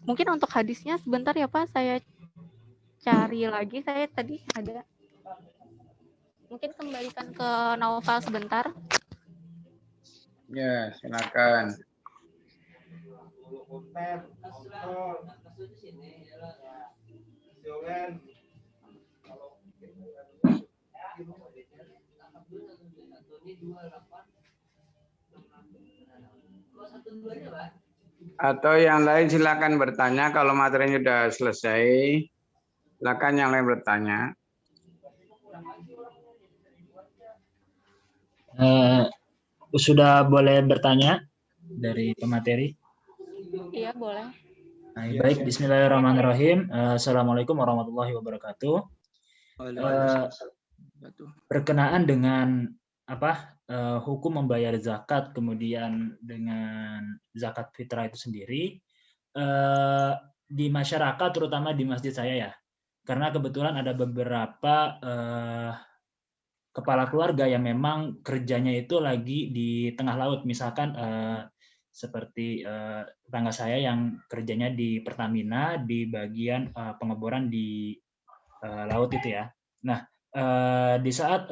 Mungkin untuk hadisnya sebentar ya Pak, saya cari lagi. Saya tadi ada. Mungkin kembalikan ke Naufal sebentar. Ya, silakan. Atau yang lain silakan bertanya. Kalau materinya sudah selesai, silakan yang lain bertanya. Sudah boleh bertanya dari pemateri? Iya, boleh. Baik, bismillahirrahmanirrahim. Assalamualaikum warahmatullahi wabarakatuh. Berkenaan dengan hukum membayar zakat, kemudian dengan zakat fitrah itu sendiri, di masyarakat, terutama di masjid saya ya, karena kebetulan ada beberapa kepala keluarga yang memang kerjanya itu lagi di tengah laut, misalkan seperti tetangga saya yang kerjanya di Pertamina di bagian pengeboran di laut itu ya. Nah, di saat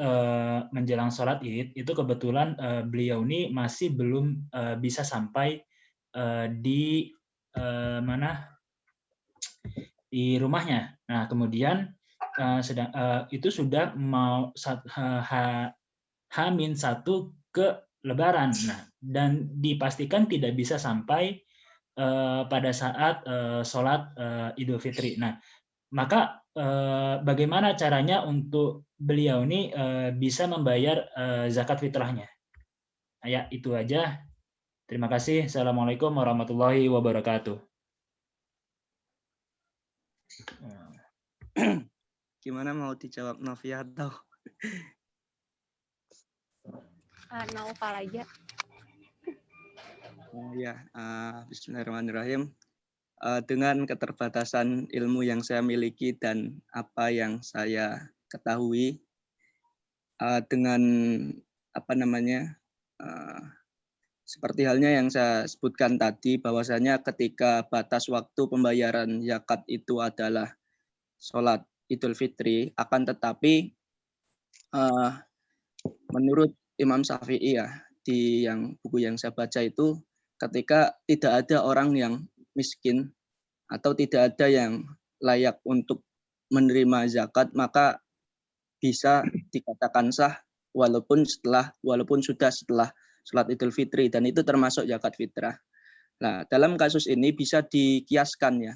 menjelang sholat Id itu kebetulan beliau ini masih belum bisa sampai di di rumahnya. Nah, kemudian itu sudah mau H-1 ke Lebaran. Nah, dan dipastikan tidak bisa sampai pada saat sholat Idul Fitri. Nah, maka bagaimana caranya untuk beliau ini bisa membayar zakat fitrahnya? Ya, itu aja. Terima kasih. Assalamualaikum warahmatullahi wabarakatuh. Gimana, mau dijawab Novia atau? Naufal aja. Bismillahirrahmanirrahim. Dengan keterbatasan ilmu yang saya miliki dan apa yang saya ketahui, dengan seperti halnya yang saya sebutkan tadi, bahwasanya ketika batas waktu pembayaran zakat itu adalah sholat Idul Fitri, akan tetapi menurut Imam Syafi'i ya, di buku yang saya baca itu, ketika tidak ada orang yang miskin atau tidak ada yang layak untuk menerima zakat, maka bisa dikatakan sah walaupun sudah setelah sholat Idul Fitri, dan itu termasuk zakat fitrah. Nah, dalam kasus ini bisa dikiaskan ya,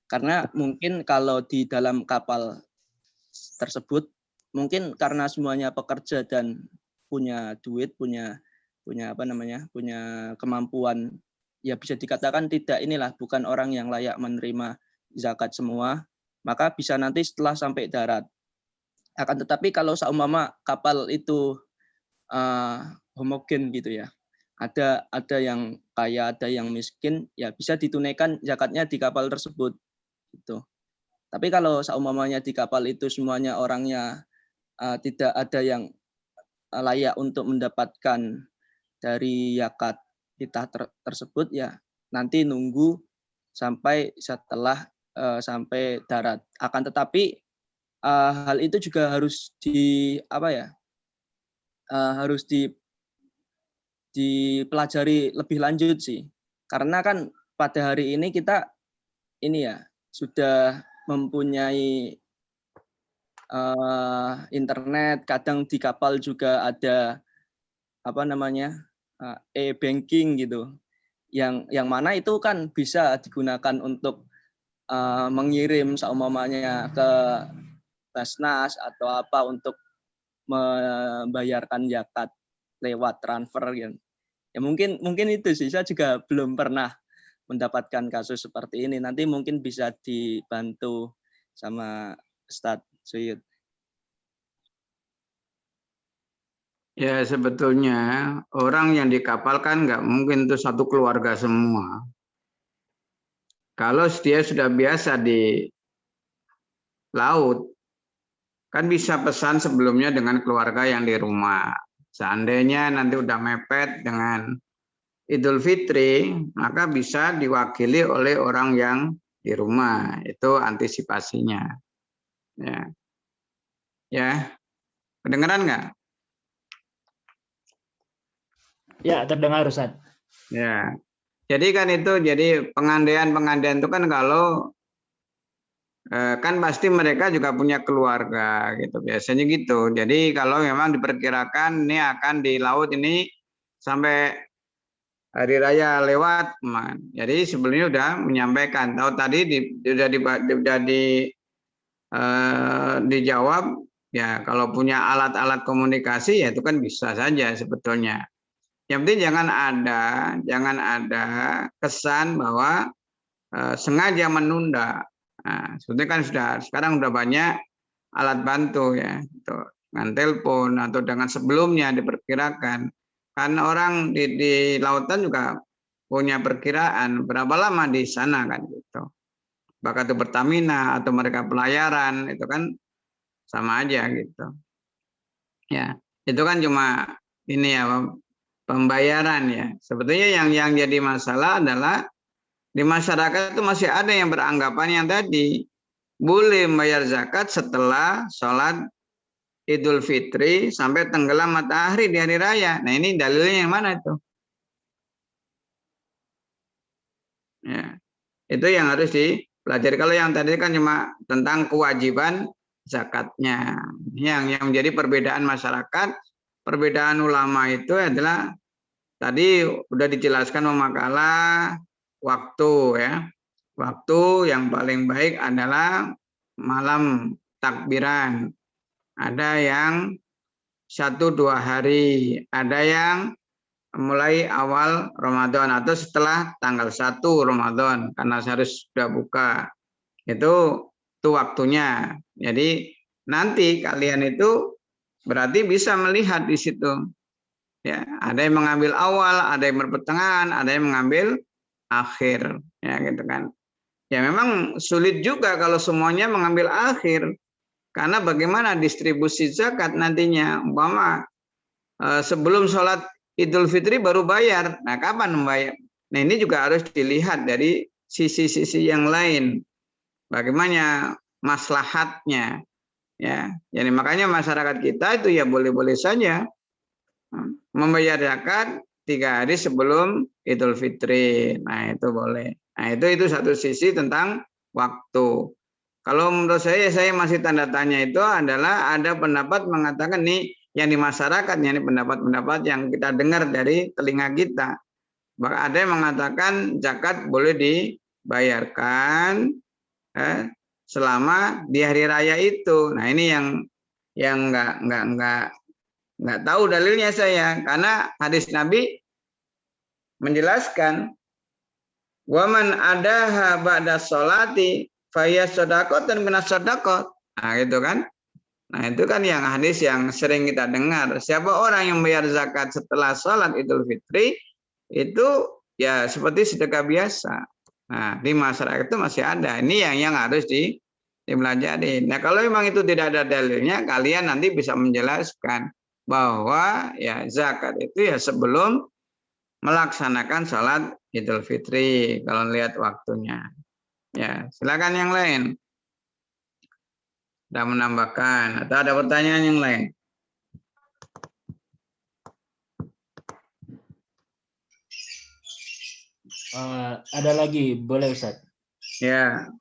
karena mungkin kalau di dalam kapal tersebut, mungkin karena semuanya pekerja dan punya duit, punya kemampuan, ya bisa dikatakan bukan orang yang layak menerima zakat semua, maka bisa nanti setelah sampai darat. Akan tetapi kalau seumpama kapal itu homogen gitu ya, ada yang kaya, ada yang miskin, ya bisa ditunaikan zakatnya di kapal tersebut gitu. Tapi kalau seumpamanya di kapal itu semuanya orangnya tidak ada yang layak untuk mendapatkan dari zakat fitrah tersebut, ya nanti nunggu sampai setelah sampai darat. Akan tetapi hal itu juga harus harus dipelajari lebih lanjut sih, karena kan pada hari ini kita sudah mempunyai internet, kadang di kapal juga ada e-banking gitu, yang mana itu kan bisa digunakan untuk mengirim seumpamanya ke Basnas atau apa untuk membayarkan zakat lewat transfer gitu. Ya mungkin itu sih, saya juga belum pernah mendapatkan kasus seperti ini. Nanti mungkin bisa dibantu sama Ustadz Suyud. Ya, sebetulnya orang yang di kapal kan nggak mungkin itu satu keluarga semua. Kalau dia sudah biasa di laut, kan bisa pesan sebelumnya dengan keluarga yang di rumah. Seandainya nanti udah mepet dengan Idul Fitri, maka bisa diwakili oleh orang yang di rumah. Itu antisipasinya. Ya, ya, kedengeran nggak? Ya, terdengar Ustaz. Ya, jadi kan itu, jadi pengandaian itu kan kalau kan pasti mereka juga punya keluarga gitu, biasanya gitu. Jadi kalau memang diperkirakan ini akan di laut ini sampai hari raya lewat, jadi sebelumnya udah menyampaikan. Tahu tadi dijawab ya, kalau punya alat-alat komunikasi ya itu kan bisa saja sebetulnya. Yang penting jangan ada kesan bahwa sengaja menunda. Nah, sebetulnya kan sekarang udah banyak alat bantu ya, itu dengan telepon atau dengan sebelumnya diperkirakan. Kan orang di lautan juga punya perkiraan berapa lama di sana kan gitu. Bahkan itu Pertamina atau mereka pelayaran itu kan sama aja gitu. Ya, itu kan cuma ini ya, pembayaran ya. Sebetulnya yang jadi masalah adalah di masyarakat itu masih ada yang beranggapan yang tadi boleh membayar zakat setelah sholat Idul Fitri sampai tenggelam matahari di hari raya. Nah, ini dalilnya yang mana itu? Ya, itu yang harus dipelajari. Kalau yang tadi kan cuma tentang kewajiban zakatnya. Yang menjadi perbedaan masyarakat, perbedaan ulama itu adalah tadi udah dijelaskan makalah waktu ya. Waktu yang paling baik adalah malam takbiran. Ada yang 1-2 hari, ada yang mulai awal Ramadan atau setelah tanggal 1 Ramadan karena harus sudah buka. Itu waktunya. Jadi nanti kalian itu berarti bisa melihat di situ. Ya, ada yang mengambil awal, ada yang berpertengahan, ada yang mengambil akhir, ya gitu kan. Ya memang sulit juga kalau semuanya mengambil akhir. Karena bagaimana distribusi zakat nantinya, umpama sebelum sholat Idul Fitri baru bayar. Nah, kapan membayar? Nah, ini juga harus dilihat dari sisi-sisi yang lain. Bagaimana maslahatnya? Ya, jadi makanya masyarakat kita itu ya boleh-boleh saja membayar zakat 3 hari sebelum Idul Fitri. Nah, itu boleh. Nah, itu satu sisi tentang waktu. Kalau menurut saya masih tanda tanya itu adalah ada pendapat mengatakan nih yang di masyarakat, ini pendapat-pendapat yang kita dengar dari telinga kita. Bahkan ada yang mengatakan zakat boleh dibayarkan selama di hari raya itu. Nah, ini yang nggak tahu dalilnya saya, karena hadis Nabi menjelaskan waman adaha ba'da sholati faya sodakot dan minas sodakot. Nah, gitu kan. Nah, itu kan yang hadis yang sering kita dengar. Siapa orang yang bayar zakat setelah sholat Idul Fitri, itu ya seperti sedekah biasa. Nah, di masyarakat itu masih ada. Ini yang harus dipelajari. Nah, kalau memang itu tidak ada dalilnya, kalian nanti bisa menjelaskan bahwa ya zakat itu ya sebelum melaksanakan sholat Idul Fitri kalau lihat waktunya. Ya, silakan yang lain. Sudah menambahkan atau ada pertanyaan yang lain? Ada lagi, boleh Ustaz? Ya.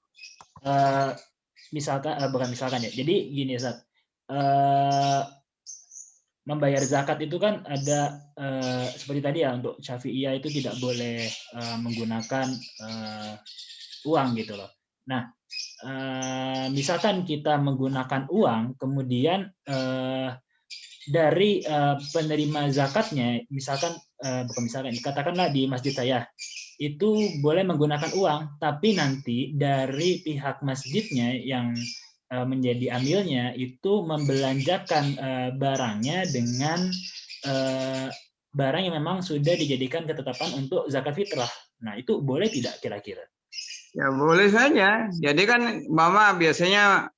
Misalkan, bukan misalkan ya. Jadi gini Ustaz, membayar zakat itu kan ada seperti tadi ya, untuk Syafi'iyah itu tidak boleh menggunakan uang gitu loh. Nah, misalkan kita menggunakan uang, kemudian dari penerima zakatnya, misalkan bukan misalkan, katakanlah di masjid saya itu boleh menggunakan uang, tapi nanti dari pihak masjidnya yang menjadi amilnya itu membelanjakan barangnya dengan barang yang memang sudah dijadikan ketetapan untuk zakat fitrah. Nah, itu boleh tidak kira-kira? Ya boleh saja. Jadi kan mama biasanya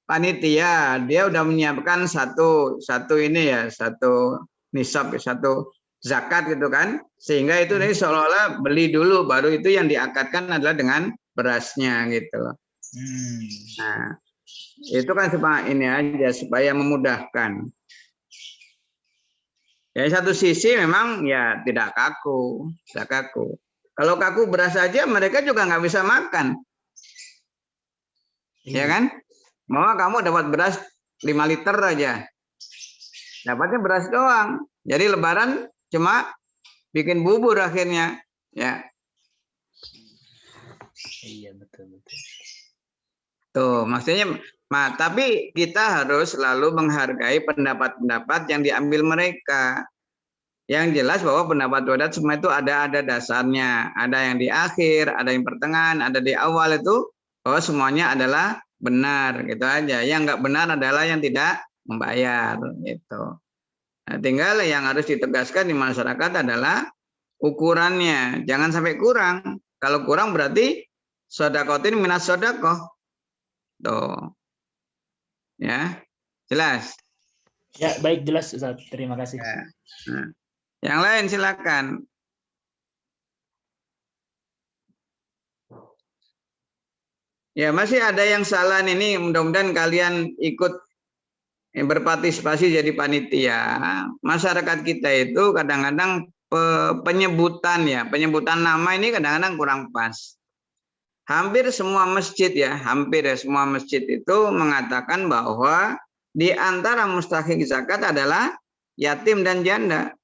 panitia dia udah menyiapkan satu ini ya, satu nisab, satu zakat gitu kan, sehingga itu nih seolah-olah beli dulu baru itu yang diakadkan adalah dengan berasnya gitu. Nah, itu kan supaya ini aja supaya memudahkan. Ya satu sisi memang ya tidak kaku. Kalau kaku beras saja mereka juga nggak bisa makan. Ya kan? Mau kamu dapat beras 5 liter aja. Dapatnya beras doang. Jadi lebaran cuma bikin bubur akhirnya. Ya. Iya, betul. Tuh, maksudnya tapi kita harus selalu menghargai pendapat-pendapat yang diambil mereka. Yang jelas bahwa pendapat wadat semua itu ada dasarnya. Ada yang di akhir, ada yang pertengahan, ada di awal itu. Oh, semuanya adalah benar gitu aja. Yang nggak benar adalah yang tidak membayar gitu. Nah, tinggal yang harus ditegaskan di masyarakat adalah ukurannya. Jangan sampai kurang. Kalau kurang berarti sodakotin minas sodakoh. Tuh. Ya, jelas. Ya, baik, jelas Ustaz. Terima kasih. Ya. Nah. Yang lain silakan. Ya, masih ada yang salah ini, mudah-mudahan kalian ikut berpartisipasi jadi panitia. Masyarakat kita itu kadang-kadang penyebutan nama ini kadang-kadang kurang pas. Hampir semua masjid semua masjid itu mengatakan bahwa di antara mustahik zakat adalah yatim dan janda.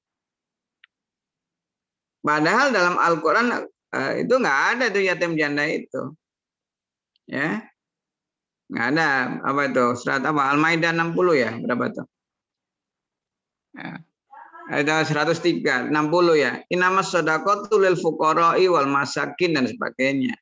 Padahal dalam Al-Quran itu nggak ada tuh yatim janda itu. Ya. Nggak ada. Apa itu? Surat apa? Al-Maidah 60 ya? Berapa tuh? Ya. Ada 103, 60 ya. Innamas shadaqatu lil fuqara'i wal masakin dan sebagainya.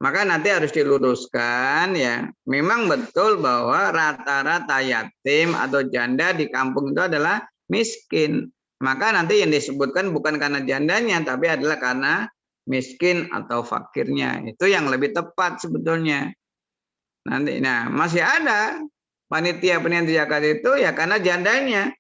Maka nanti harus diluruskan ya. Memang betul bahwa rata-rata yatim atau janda di kampung itu adalah miskin. Maka nanti yang disebutkan bukan karena jandanya, tapi adalah karena miskin atau fakirnya. Itu yang lebih tepat sebetulnya. Nanti, masih ada panitia zakat itu ya karena jandanya.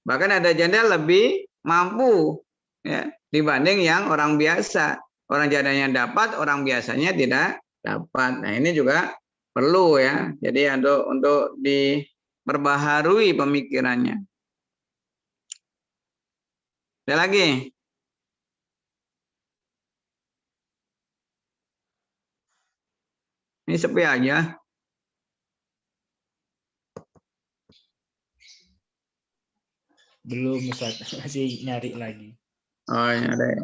Bahkan ada janda lebih mampu ya dibanding yang orang biasa. Orang jandanya dapat, orang biasanya tidak dapat. Nah ini juga perlu ya. Jadi untuk diperbaharui pemikirannya. Ada lagi? Ini sepi aja. Belum Ustaz, masih nyari lagi. Oh nyari.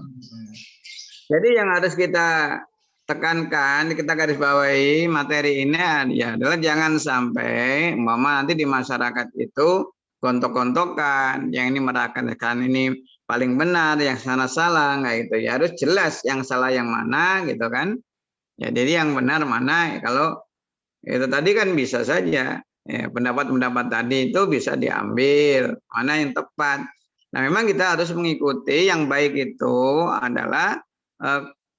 Jadi yang harus kita tekankan, kita garis bawahi materi ini adalah jangan sampai nanti di masyarakat itu gontok-gontokan, yang ini merayakan ini paling benar, yang sana salah, nggak gitu ya. Harus jelas yang salah yang mana gitu kan. Ya, jadi yang benar mana, kalau itu tadi kan bisa saja ya, pendapat-pendapat tadi itu bisa diambil mana yang tepat. Nah memang kita harus mengikuti yang baik itu adalah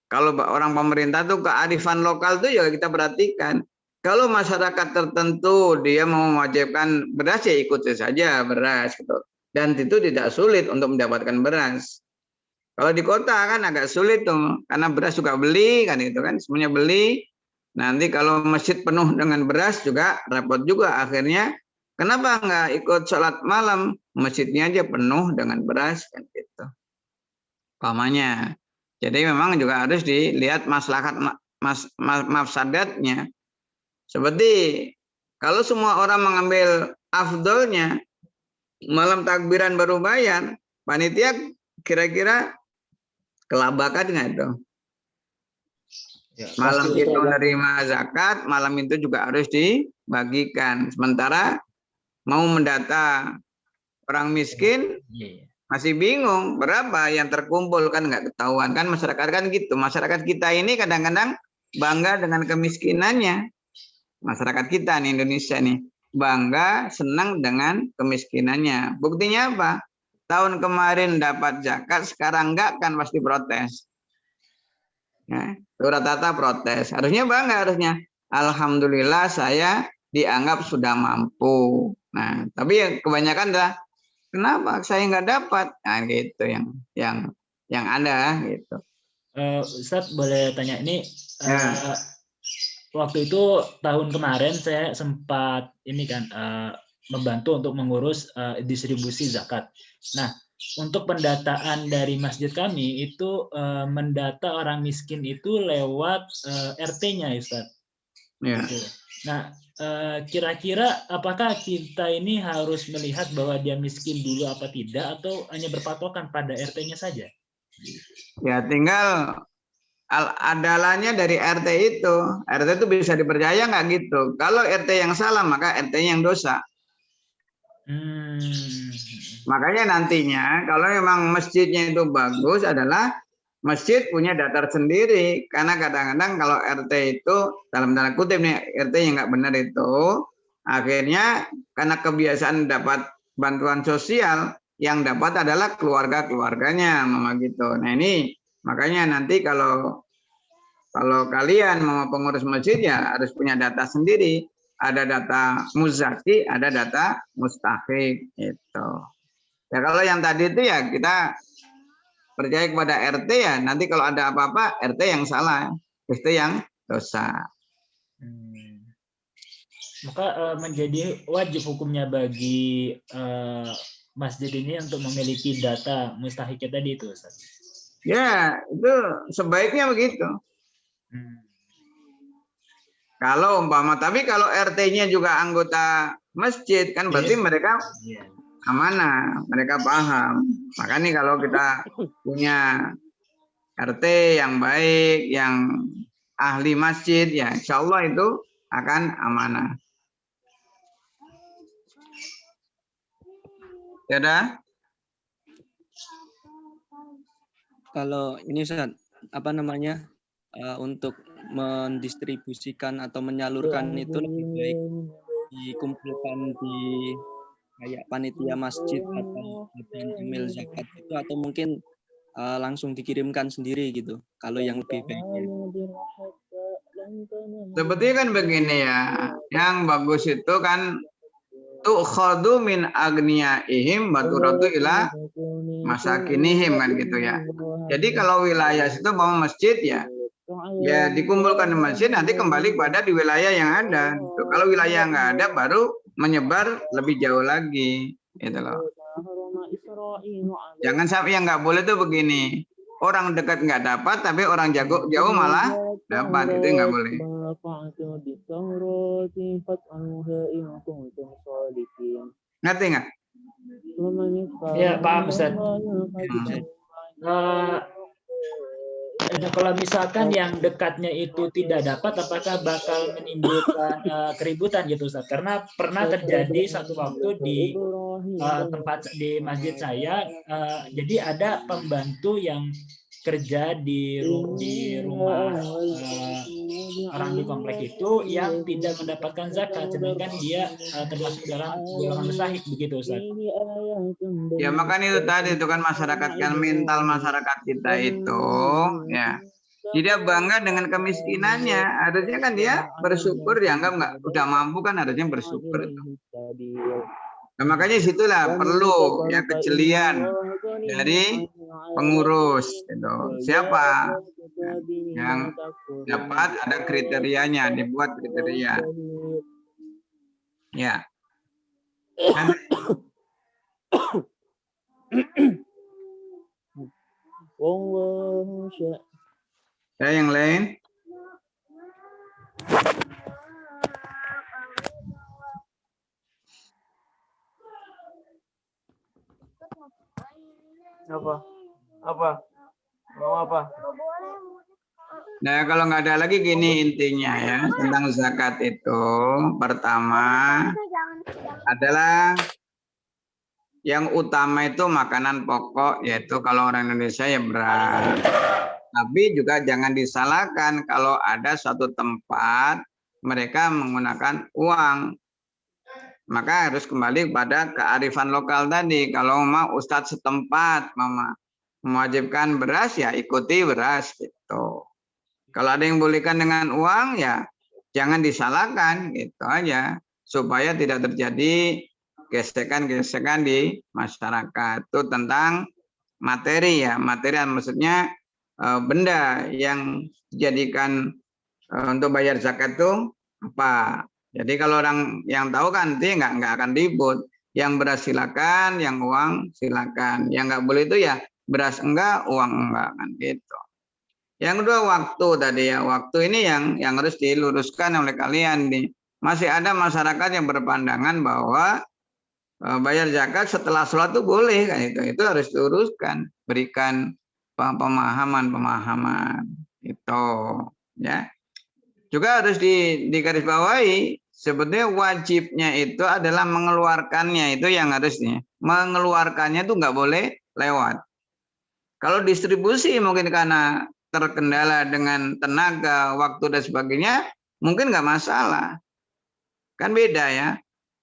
kalau orang pemerintah tuh kearifan lokal tuh juga kita perhatikan. Kalau masyarakat tertentu dia mau mewajibkan beras ya ikuti saja beras gitu. Dan itu tidak sulit untuk mendapatkan beras. Kalau di kota kan agak sulit tuh, karena beras juga beli kan itu kan, semuanya beli. Nanti kalau masjid penuh dengan beras juga repot juga akhirnya. Kenapa nggak ikut sholat malam? Masjidnya aja penuh dengan beras kan gitu. Pamannya. Jadi memang juga harus dilihat maslahat mafsadatnya. Seperti kalau semua orang mengambil afdolnya, malam takbiran baru bayar, panitia kira-kira kelabakan nggak itu? Ya, malam itu menerima zakat, malam itu juga harus dibagikan. Sementara mau mendata orang miskin masih bingung berapa yang terkumpul kan nggak ketahuan kan, masyarakat kan gitu. Masyarakat kita ini kadang-kadang bangga dengan kemiskinannya. Masyarakat kita nih Indonesia nih bangga, senang dengan kemiskinannya. Buktinya apa? Tahun kemarin dapat zakat, sekarang enggak kan pasti protes. Nah, rata-rata protes. Harusnya bangga, harusnya. Alhamdulillah saya dianggap sudah mampu. Nah, tapi yang kebanyakan adalah kenapa saya nggak dapat? Nah, gitu yang ada gitu. Ustadz boleh tanya ini, Ya. waktu itu tahun kemarin saya sempat ini kan membantu untuk mengurus distribusi zakat. Nah, untuk pendataan dari masjid kami itu mendata orang miskin itu lewat RT-nya, Ustadz. Ya. Nah, kira-kira apakah kita ini harus melihat bahwa dia miskin dulu apa tidak, atau hanya berpatokan pada RT-nya saja? Ya, tinggal adalannya dari RT itu. RT itu bisa dipercaya nggak gitu. Kalau RT yang salah, maka RT-nya yang dosa. Makanya nantinya kalau memang masjidnya itu bagus adalah masjid punya daftar sendiri. Karena kadang-kadang kalau RT itu, dalam tanda kutip nih, RT yang nggak benar itu, akhirnya karena kebiasaan dapat bantuan sosial, yang dapat adalah keluarga-keluarganya, mama gitu. Nah ini makanya nanti kalau kalian mau pengurus masjid ya harus punya data sendiri. Ada data muzaki, ada data mustahik itu. Ya kalau yang tadi itu ya kita percaya kepada RT ya, nanti kalau ada apa-apa RT yang salah, RT yang dosa. Maka menjadi wajib hukumnya bagi masjid ini untuk memiliki data mustahiknya tadi itu, Ustaz. Ya, itu sebaiknya begitu. Kalau umpama, tapi kalau RT-nya juga anggota masjid kan berarti mereka amanah, mereka paham. Makanya kalau kita punya RT yang baik, yang ahli masjid, ya insya Allah itu akan amanah. Ya dah? Kalau ini Ustaz, apa namanya, untuk mendistribusikan atau menyalurkan itu lebih baik dikumpulkan di kayak panitia masjid atau amil zakat itu, atau mungkin langsung dikirimkan sendiri gitu, kalau yang lebih baiknya. Sebetulnya kan begini ya, yang bagus itu kan tu'khadu min agniyaihim baturatu ila masakinihim kan gitu ya. Jadi kalau wilayah itu mau masjid ya dikumpulkan di masjid, nanti kembali pada di wilayah yang ada. Kalau wilayah nggak ada baru menyebar lebih jauh lagi gitu loh. Jangan sampai yang nggak boleh tuh begini, orang dekat nggak dapat tapi orang jauh malah dapat, itu nggak boleh. Ngerti nggak? Ya, paham Ustaz. Kalau misalkan yang dekatnya itu tidak dapat, apakah bakal menimbulkan keributan gitu Ustaz? Karena pernah terjadi satu waktu di tempat di masjid saya, jadi ada pembantu yang kerja di rumah orang di komplek itu yang tidak mendapatkan zakat, sedangkan dia termasuk dalam golongan mustahik begitu Ustaz. Ya makanya itu tadi itu kan masyarakat kan, mental masyarakat kita itu ya. Dia bangga dengan kemiskinannya, harusnya kan dia bersyukur, dianggap nggak udah mampu kan harusnya bersyukur itu. Nah, makanya situlah perlu ya kejelian dari pengurus gitu. Siapa yang dapat, ada kriterianya, dibuat kriteria. Ya. Ya, yang lain? Apa? Mau apa? Nah, kalau nggak ada lagi gini intinya ya tentang zakat itu. Pertama adalah yang utama itu makanan pokok, yaitu kalau orang Indonesia ya beras. Tapi juga jangan disalahkan kalau ada suatu tempat mereka menggunakan uang. Maka harus kembali pada kearifan lokal tadi. Kalau mau ustadz setempat mewajibkan beras, ya ikuti beras gitu. Kalau ada yang bolehkan dengan uang, ya jangan disalahkan gitu aja, supaya tidak terjadi gesekan-gesekan di masyarakat. Itu tentang materi ya. Materi maksudnya benda yang dijadikan untuk bayar zakat itu apa. Jadi kalau orang yang tahu kan nanti nggak akan ribut. Yang beras silakan, yang uang silakan. Yang nggak boleh itu ya beras enggak, uang enggak kan gitu. Yang kedua waktu tadi ya. Waktu ini yang harus diluruskan oleh kalian nih. Masih ada masyarakat yang berpandangan bahwa bayar zakat setelah sholat itu boleh kan itu harus diluruskan, berikan pemahaman itu ya. Juga harus digarisbawahi sebetulnya wajibnya itu adalah mengeluarkannya, itu yang harusnya mengeluarkannya itu nggak boleh lewat. Kalau distribusi mungkin karena terkendala dengan tenaga, waktu dan sebagainya, mungkin nggak masalah. Kan beda ya.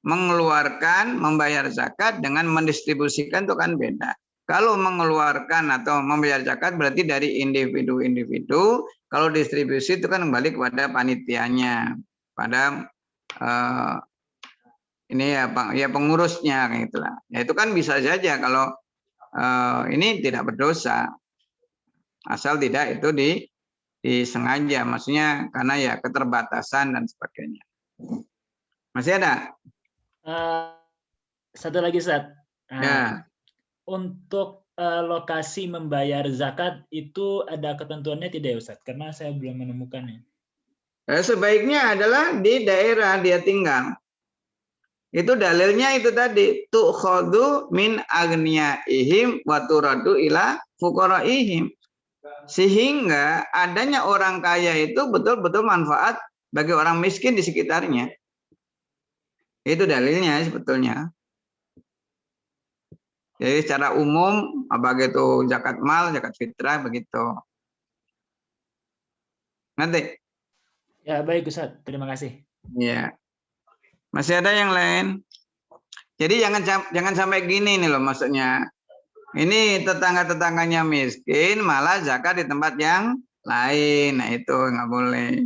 Mengeluarkan, membayar zakat dengan mendistribusikan itu kan beda. Kalau mengeluarkan atau membayar zakat berarti dari individu-individu. Kalau distribusi itu kan kembali kepada panitianya, pada ini ya Pak, ya pengurusnya kayak gitulah. Ya itu kan bisa saja kalau ini tidak berdosa, asal tidak itu disengaja, maksudnya karena ya keterbatasan dan sebagainya. Masih ada? Satu lagi Ustaz. Ya. Untuk lokasi membayar zakat itu ada ketentuannya tidak ya Ustaz? Karena saya belum menemukannya. Sebaiknya adalah di daerah dia tinggal. Itu dalilnya itu tadi, tu'khadhu min agniyaihim wa turaddu ila fuqaraihim. Sehingga adanya orang kaya itu betul-betul manfaat bagi orang miskin di sekitarnya. Itu dalilnya sebetulnya. Jadi secara umum, begitu zakat mal, zakat fitrah, begitu. Nanti. Ya baik Ustaz, terima kasih. Ya. Masih ada yang lain? Jadi jangan sampai gini nih loh maksudnya. Ini tetangga-tetangganya miskin, malah zakat di tempat yang lain. Nah itu nggak boleh.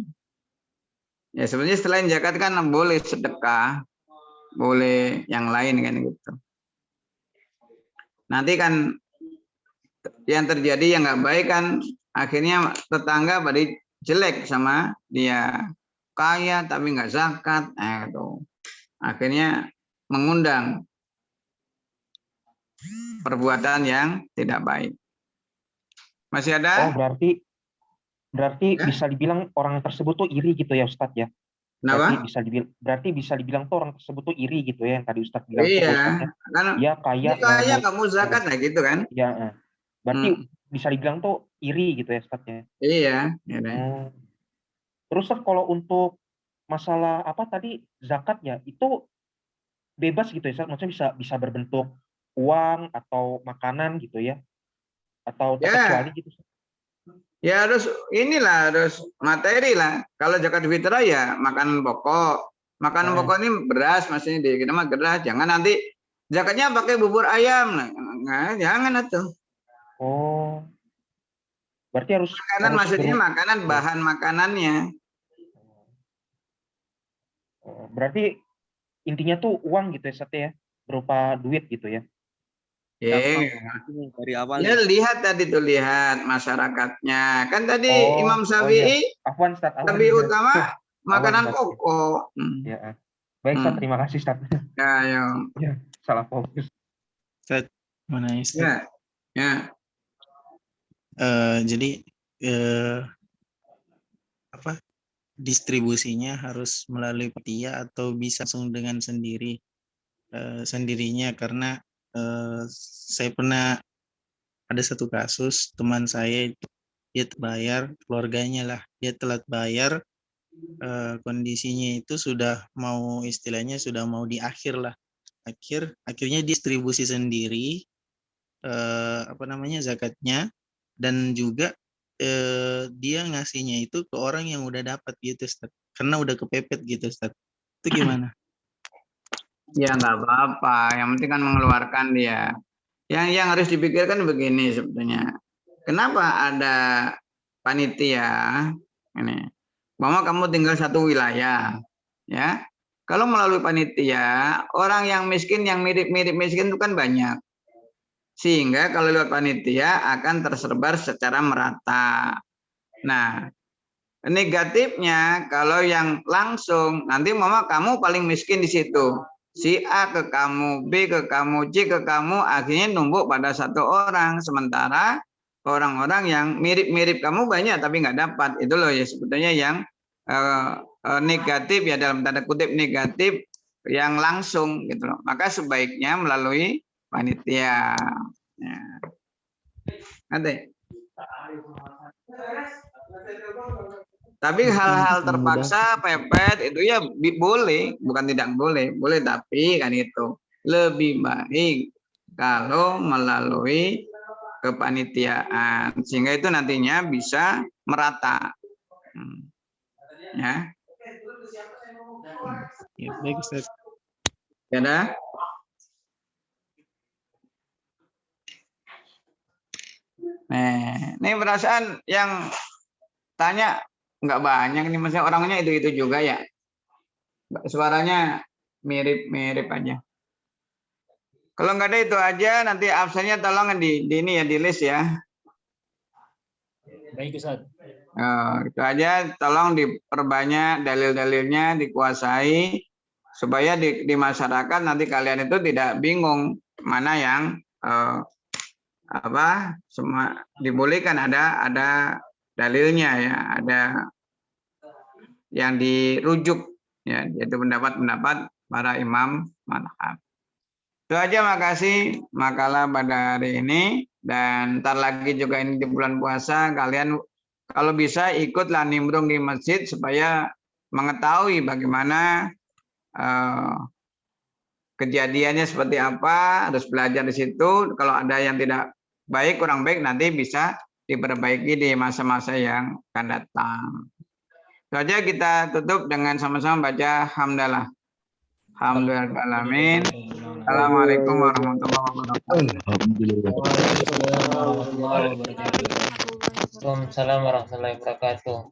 Ya sebenarnya selain zakat kan boleh sedekah, boleh yang lain kan gitu. Nanti kan yang terjadi yang nggak baik kan akhirnya tetangga pada jelek sama dia, kaya tapi nggak zakat, itu akhirnya mengundang perbuatan yang tidak baik. Masih ada? Oh berarti ya? Bisa dibilang orang tersebut tuh iri gitu ya Ustadz ya? Kenapa? Berarti bisa dibilang tuh orang tersebut tuh iri gitu ya yang tadi Ustadz bilang. Iya, kan ya kaya kamu zakat nah gitu kan? Iya, berarti bisa dibilang tuh iri gitu ya Ustadz ya? Iya. Terus Ustadz kalau untuk masalah apa tadi zakat ya itu bebas gitu ya Ustadz? Maksudnya bisa berbentuk uang atau makanan gitu ya? Atau terkecuali gitu Ustadz? Ya harus materi lah. Kalau zakat fitrah ya makanan pokok. Makanan pokok ini beras, maksudnya di kita mah beras. Jangan nanti zakatnya pakai bubur ayam. Nah, jangan atuh. Oh. Berarti harus maksudnya makanan bahan makanannya. Berarti intinya tuh uang gitu ya Ustadz ya? Berupa duit gitu ya? Dari awal ya lihat masyarakatnya kan tadi Imam Syafi'i lebih utama makanan pokok. Ya. Baik Ustaz, terima kasih Ustaz. Ya, salah fokus. Ustaz, mana Ustaz? Ya. Jadi distribusinya harus melalui panitia atau bisa langsung dengan sendirinya karena saya pernah ada satu kasus teman saya dia bayar keluarganya lah dia telat bayar kondisinya itu sudah mau istilahnya sudah mau di akhir lah akhirnya distribusi sendiri zakatnya dan juga dia ngasihnya itu ke orang yang udah dapat gitu Ustaz karena udah kepepet gitu Ustaz itu gimana? Ya nggak apa-apa, yang penting kan mengeluarkan dia. Yang harus dipikirkan begini sebetulnya. Kenapa ada panitia ini? Bahwa kamu tinggal satu wilayah, ya. Kalau melalui panitia, orang yang miskin yang mirip-mirip miskin itu kan banyak. Sehingga kalau lewat panitia akan tersebar secara merata. Nah, negatifnya kalau yang langsung, nanti mama kamu paling miskin di situ. Si A ke kamu, B ke kamu, C ke kamu, akhirnya numpuk pada satu orang. Sementara orang-orang yang mirip-mirip kamu banyak tapi nggak dapat. Itu loh ya sebetulnya yang negatif ya, dalam tanda kutip negatif yang langsung gitu loh. Maka sebaiknya melalui panitia. Ya. Nanti. Tapi hal-hal terpaksa pepet itu ya boleh, bukan tidak boleh, boleh, tapi kan itu lebih baik kalau melalui kepanitiaan sehingga itu nantinya bisa merata. Ya. Ya, baik Ustaz. Ya dah. Nah, ini perasaan yang tanya nggak banyak nih, maksudnya orangnya itu juga ya. Suaranya mirip-mirip aja. Kalau nggak ada itu aja, nanti absennya tolong di ini ya, di list ya. Baik Ustaz. Itu aja, tolong diperbanyak dalil-dalilnya, dikuasai supaya di masyarakat nanti kalian itu tidak bingung mana yang semua dibolehkan, ada dalilnya ya, ada yang dirujuk ya, yaitu pendapat-pendapat para imam mazhab. Itu aja, makasih makalah pada hari ini, dan ntar lagi juga ini di bulan puasa kalian kalau bisa ikutlah nimbrung di masjid supaya mengetahui bagaimana kejadiannya seperti apa, harus belajar di situ. Kalau ada yang tidak baik, kurang baik, nanti bisa diperbaiki di masa-masa yang akan datang. Itu aja, kita tutup dengan sama-sama baca hamdalah. Alhamdulillahirrahmanirrahim. Assalamualaikum warahmatullahi wabarakatuh. Alhamdulillah. Warahmatullahi wabarakatuh. Waalaikumsalam warahmatullahi wabarakatuh.